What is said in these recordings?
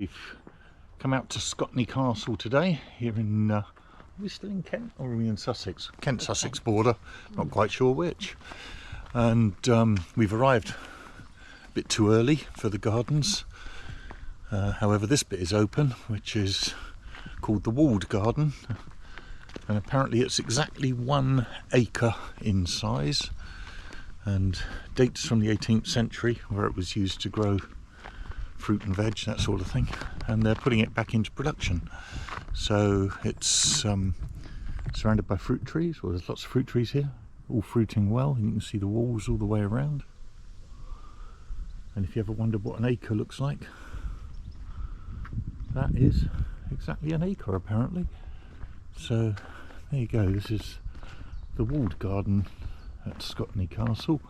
We've come out to Scotney Castle today, here in, are we still in Kent or are we in Sussex? Kent-Sussex border, not quite sure which. And we've arrived a bit too early for the gardens. However, this bit is open, which is called the walled garden. And apparently it's exactly 1 acre in size and dates from the 18th century, where it was used to grow fruit and veg, that sort of thing, and they're putting it back into production. So it's surrounded by fruit trees. Well, there's lots of fruit trees here, all fruiting well, and you can see the walls all the way around. And if you ever wondered what an acre looks like, that is exactly an acre apparently. So there you go, this is the walled garden at Scotney Castle,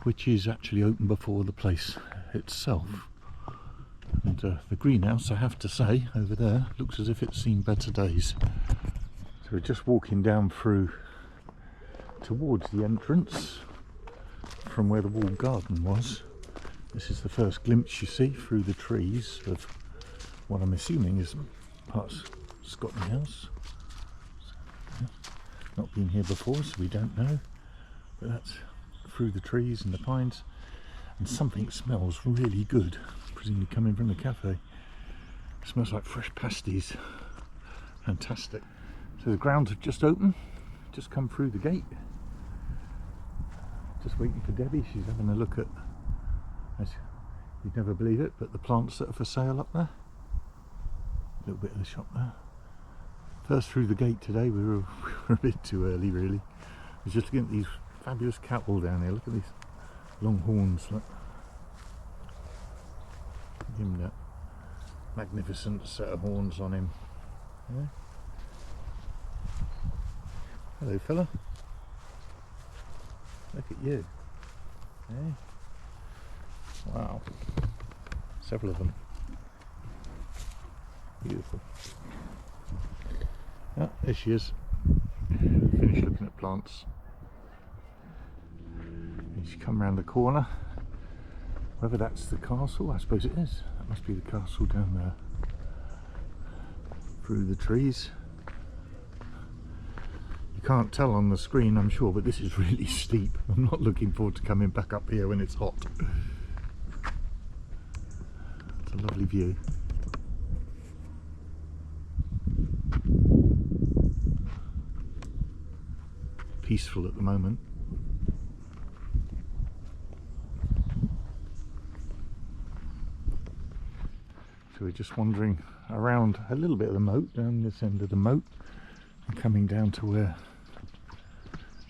which is actually open before the place itself. And the greenhouse, I have to say, over there looks as if it's seen better days. So we're just walking down through towards the entrance from where the walled garden was. This is the first glimpse you see through the trees of what I'm assuming is part of Scotney House. So, not been here before, so we don't know, but that's through the trees and the pines, and something smells really good, presumably coming from the cafe. It smells like fresh pasties. Fantastic. So the grounds have just opened, just come through the gate. Just waiting for Debbie, she's having a look at, as you'd never believe it, but the plants that are for sale up there. A little bit of the shop there. First through the gate today, we were a bit too early really. I was just looking at these fabulous cattle down here. Look at these long horns. Look. Give him that magnificent set of horns on him. Yeah. Hello fella. Look at you. Yeah. Wow. Several of them. Beautiful. Ah, there she is. Finished looking at plants. As you come round the corner, whether that's the castle, I suppose it is. That must be the castle down there. Through the trees. You can't tell on the screen, I'm sure, but this is really steep. I'm not looking forward to coming back up here when it's hot. It's a lovely view. Peaceful at the moment. So we're just wandering around a little bit of the moat, down this end of the moat, and coming down to where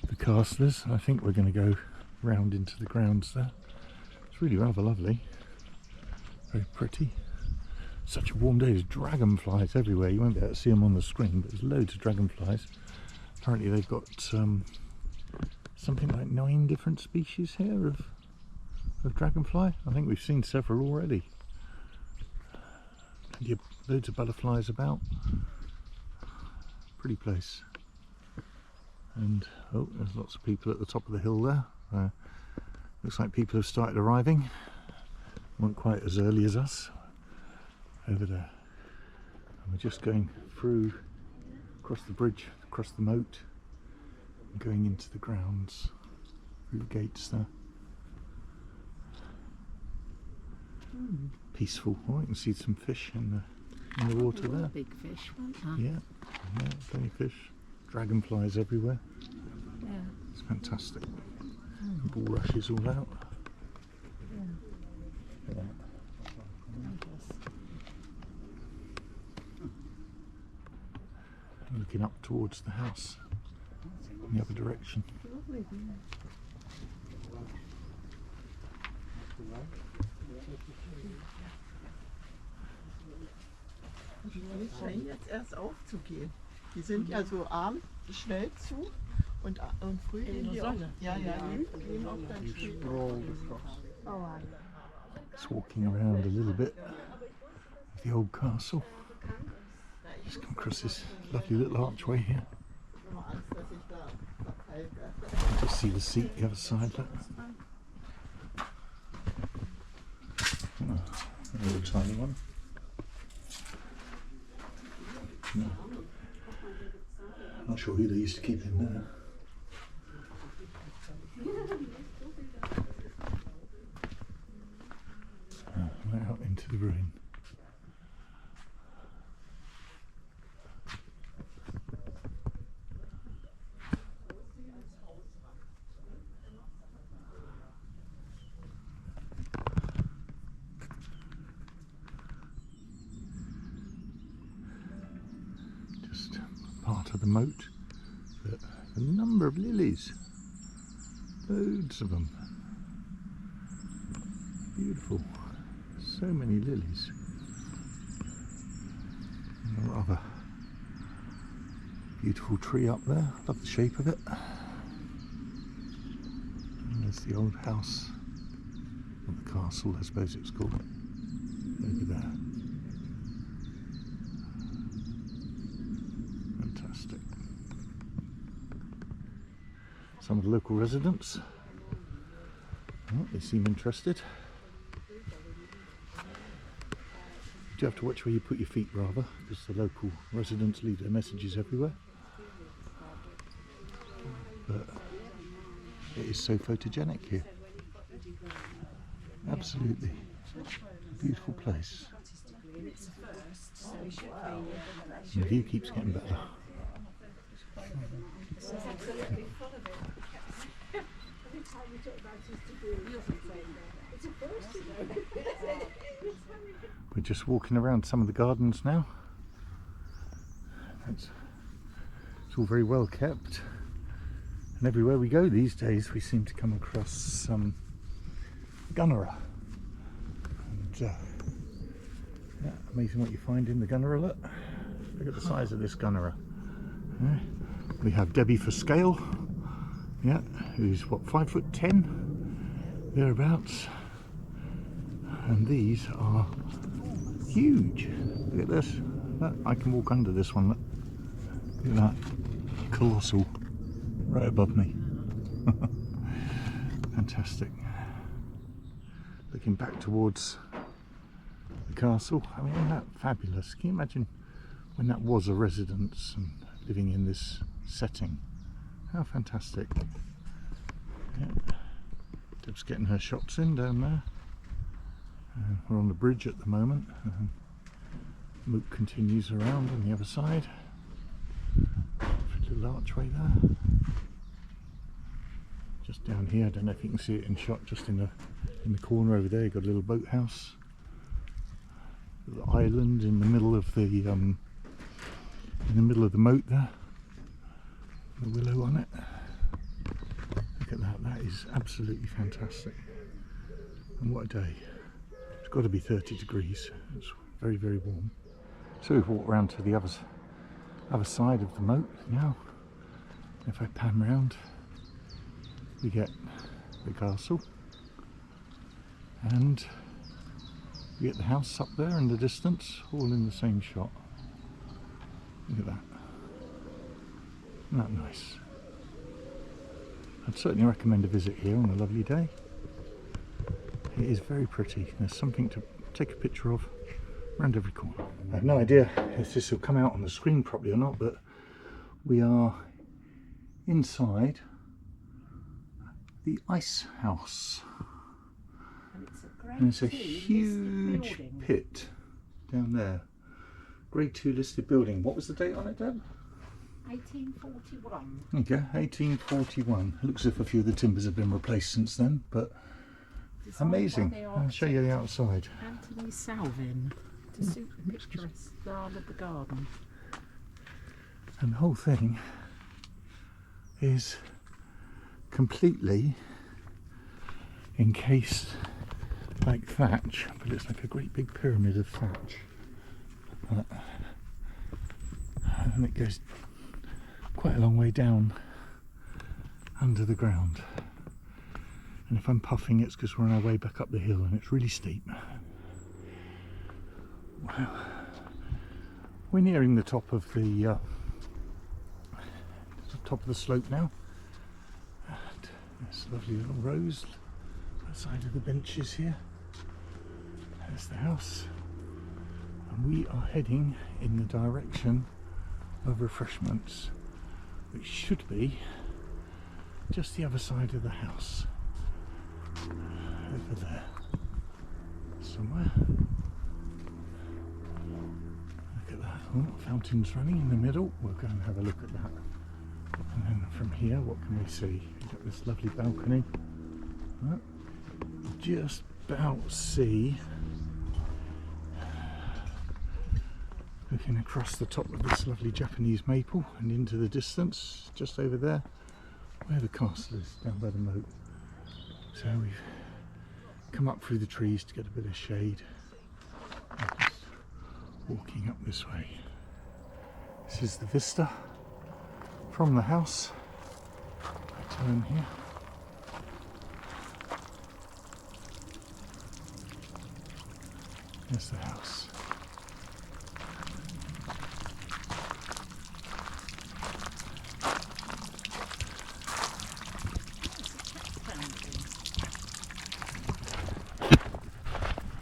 the castle is. I think we're going to go round into the grounds there. It's really rather lovely, very pretty. Such a warm day. There's dragonflies everywhere. You won't be able to see them on the screen, but there's loads of dragonflies. Apparently they've got something like 9 different species here of dragonfly. I think we've seen several already. Loads of butterflies about. Pretty place. And oh, there's lots of people at the top of the hill there. Looks like people have started arriving. Weren't quite as early as us over there. And we're just going through, across the bridge, across the moat, and going into the grounds through the gates there. Peaceful. Oh, you can see some fish in the water there. Big fish, weren't there? Yeah, plenty of fish. Dragonflies everywhere. Yeah. It's fantastic. Bulrushes all out. Yeah. Look at that. Looking up towards the house in the other direction. Lovely, Die scheinen jetzt erst aufzugehen. Die sind ja so abends schnell zu und früh gehen die auch. Ja, die gehen auch dann spät. Just walking around a little bit of the old castle. Just come across this lovely little archway here. You just see the seat the other side. Look. Oh, a little tiny one. No. Not sure who they used to keep in there. Right out into the ruin. Just part of the moat, but a number of lilies, loads of them, beautiful, so many lilies, and a rather beautiful tree up there. Love the shape of it. And there's the old house, or the castle I suppose it's called, over there. Fantastic. Some of the local residents, oh, they seem interested. You do have to watch where you put your feet rather, because the local residents leave their messages everywhere. But it is so photogenic here. Absolutely. Beautiful place. And the view keeps getting better. We're just walking around some of the gardens now. It's all very well kept, and everywhere we go these days we seem to come across some gunnera. And yeah, amazing what you find in the gunnera. Look at the size of this gunnera. Yeah. We have Debbie for scale, yeah, who's what, 5'10", thereabouts, and these are huge. Look at this. Look, I can walk under this one. Look at that, colossal, right above me. Fantastic. Looking back towards the castle, I mean, isn't that fabulous? Can you imagine when that was a residence and living in this setting? How fantastic. Yeah. Deb's getting her shots in down there. We're on the bridge at the moment. Moat continues around on the other side. A little archway there. Just down here, I don't know if you can see it in shot, just in the corner over there, you've got a little boathouse. Little island in the middle of the moat there. The willow on it. Look at that, that is absolutely fantastic. And what a day. It's got to be 30 degrees. It's very, very warm. So we've walked around to the other side of the moat now. If I pan round, we get the castle, and we get the house up there in the distance, all in the same shot. Look at that. Isn't that nice? I'd certainly recommend a visit here on a lovely day. It is very pretty. There's something to take a picture of around every corner. I have no idea if this will come out on the screen properly or not, but we are inside the ice house. And it's a huge pit down there. Grade 2 listed building. What was the date on it, Deb? 1841. There you go, 1841. It looks as if a few of the timbers have been replaced since then, but amazing. I'll show you the outside. Anthony Salvin, to suit the picturesque style of the garden. And the whole thing is completely encased like thatch, but it's like a great big pyramid of thatch. And it goes quite a long way down under the ground. And if I'm puffing, it's because we're on our way back up the hill and it's really steep. Wow. We're nearing the top of the slope now. And there's lovely little rows outside of the benches here. There's the house. And we are heading in the direction of refreshments, which should be just the other side of the house, over there somewhere. Look at that. Oh, fountain's running in the middle. We'll go and have a look at that. And then from here, what can we see? We've got this lovely balcony. Just about see, looking across the top of this lovely Japanese maple and into the distance, just over there, where the castle is, down by the moat. So we've come up through the trees to get a bit of shade. Just walking up this way. This is the vista from the house. I turn here. There's the house.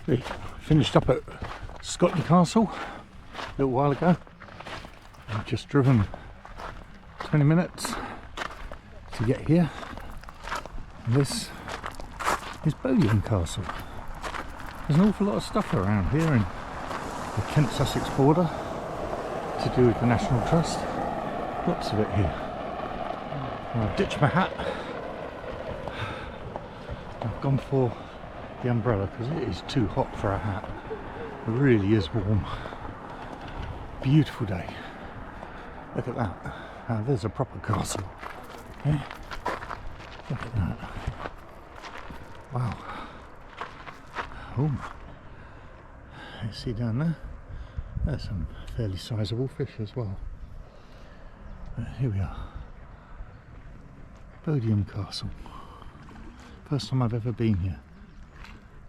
We finished up at Scotney Castle a little while ago. I've just driven 20 minutes to get here. And this is Bodium Castle. There's an awful lot of stuff around here in the Kent-Sussex border to do with the National Trust. Lots of it here. I've ditched my hat. I've gone for the umbrella because it is too hot for a hat. It really is warm. Beautiful day. Look at that. Now there's a proper castle. Yeah? Look at that. Wow. Oh, you see down there, there's some fairly sizable fish as well. But here we are, Bodium Castle. First time I've ever been here.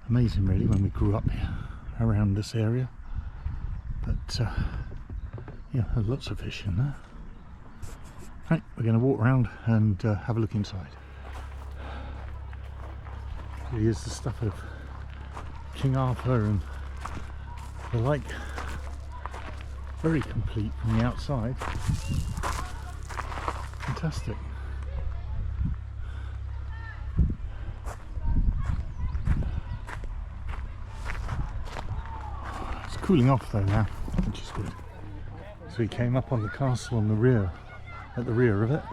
Amazing really, when we grew up here, around this area. But yeah, there's lots of fish in there. Right, we're going to walk around and have a look inside. Here's the stuff of King Arthur and the like. Very complete from the outside. Fantastic. It's cooling off though now, which is good. So we came up on the castle on the rear, at the rear of it.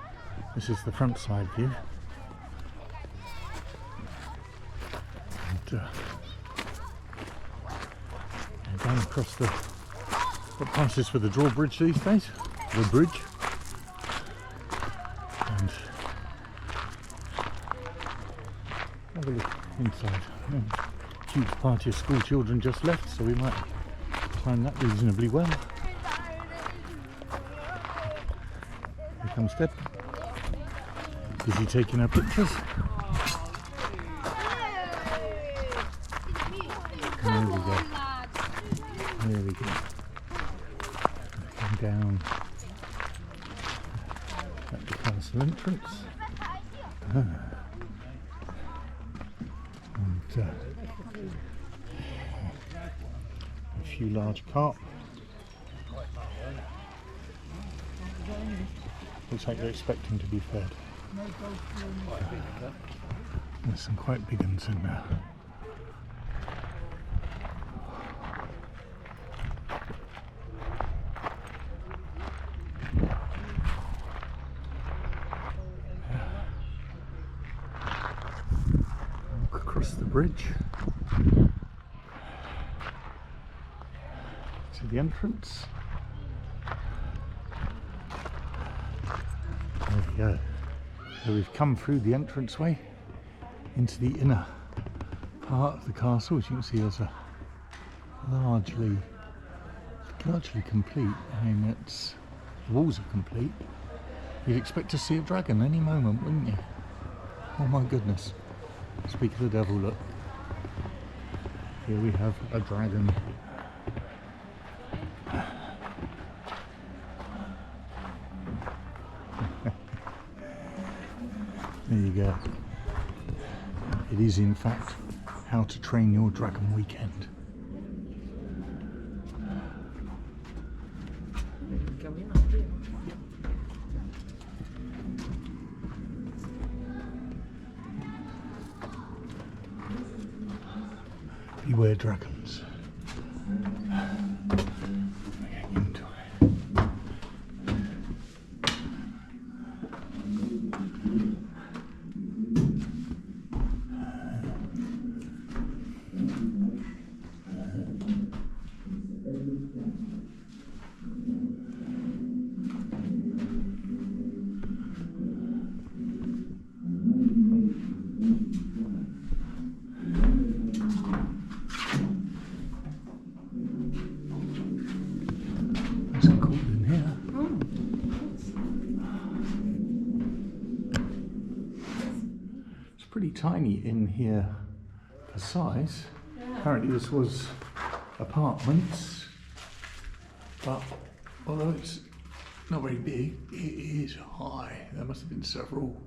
This is the front side view. And down across the, what passes for the drawbridge these days, the bridge. And have a look inside. Huge party of school children just left, so we might time that reasonably well. Here comes Deb. Busy taking our pictures. There we go. There we go. Looking down at the castle entrance. And a few large carp. Looks like they're expecting to be fed. There's some quite big ones in there. Across the bridge to the entrance. There we go. So we've come through the entranceway into the inner part of the castle, which you can see is a largely complete. I mean, the walls are complete. You'd expect to see a dragon any moment, wouldn't you? Oh my goodness. Speak of the devil, look. Here we have a dragon. There you go. It is in fact How to Train Your Dragon Weekend. go in up here. Beware dragons. Getting into it. There's a cool in here. It's pretty tiny in here for size. Apparently this was apartments, but although it's not very big, it is high. There must have been several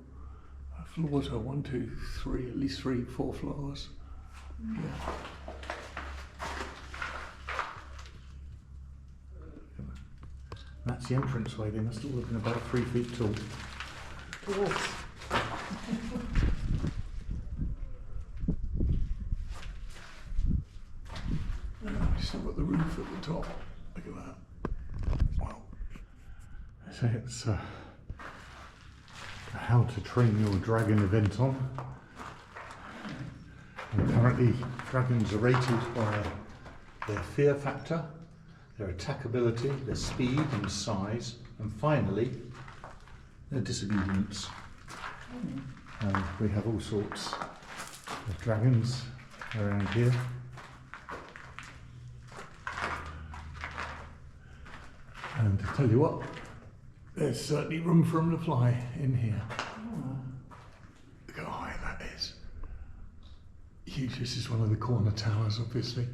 floors, 1, 2, 3, at least 3, 4 floors. Yeah. That's the entranceway. They must all have been about 3 feet tall. Dwarfs. Still got the roof at the top. Look at that. Wow. So it's a how to train your dragon event on. And apparently dragons are rated by their fear factor, their attackability, their speed and size, and finally their disobedience. And we have all sorts of dragons around here. And to tell you what, there's certainly room for them to fly in here. Look how high that is. Huge. This is one of the corner towers, obviously,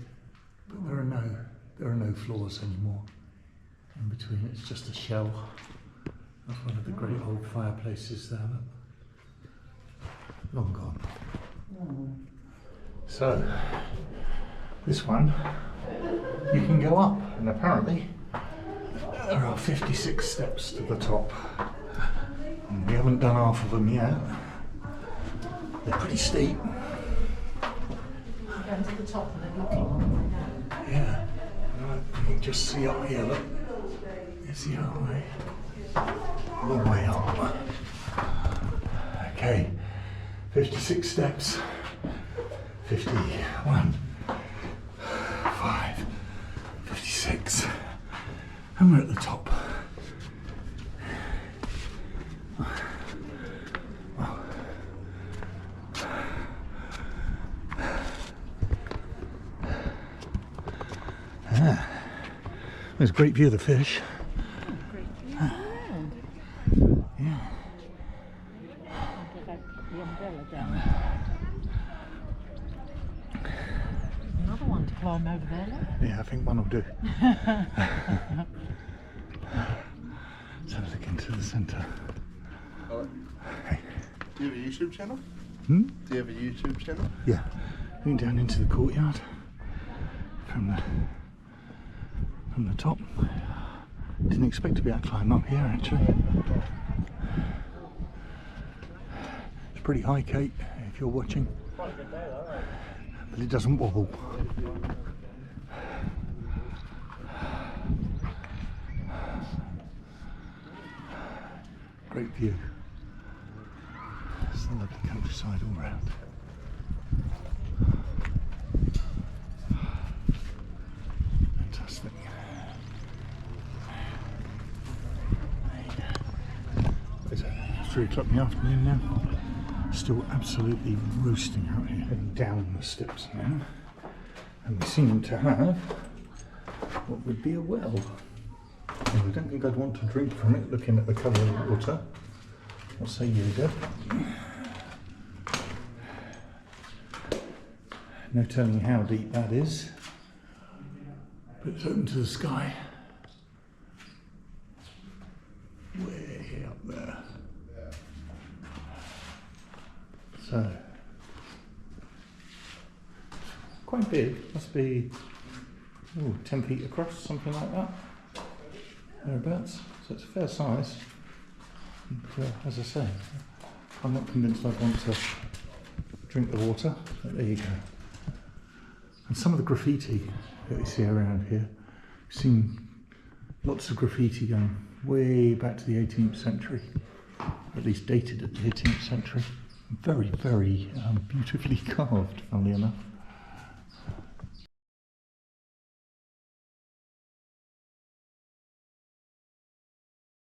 but there are no floors anymore. In between, it's just a shell. That's one of the great old fireplaces there. Long gone. So this one, you can go up, and apparently there are 56 steps to the top. And we haven't done half of them yet. They're pretty steep. Going to the top and then looking. Yeah. You can just see up here, look. You see how long way up. Okay. 56 steps. 51. 5. 56. And we're at the top. Wow. There's a great view of the fish. Great view. Yeah. The umbrella down. Another one to climb over there, look. Yeah, I think one will do. Let's have a look into the centre. Alright. Okay. Do you have a YouTube channel? Hmm? Do you have a YouTube channel? Yeah. Going down into the courtyard from the top. Didn't expect to be able to climb up here actually. It's pretty high, Kate, if you're watching. But it doesn't wobble. Great view. It's a lovely countryside all round. Fantastic. It's 3 o'clock in the afternoon now. Still absolutely roasting out here. Heading down the steps now. And we seem to have what would be a well. And I don't think I'd want to drink from it looking at the colour of the water. What say you, Deb? No telling how deep that is. But it's open to the sky. Way up there. So, quite big. Must be 10 feet across, something like that. thereabouts. So it's a fair size. And, as I say, I'm not convinced I'd want to drink the water, but there you go. And some of the graffiti that we see around here, we've seen lots of graffiti going way back to the 18th century, or at least dated at the 18th century. Very, very beautifully carved, funnily enough.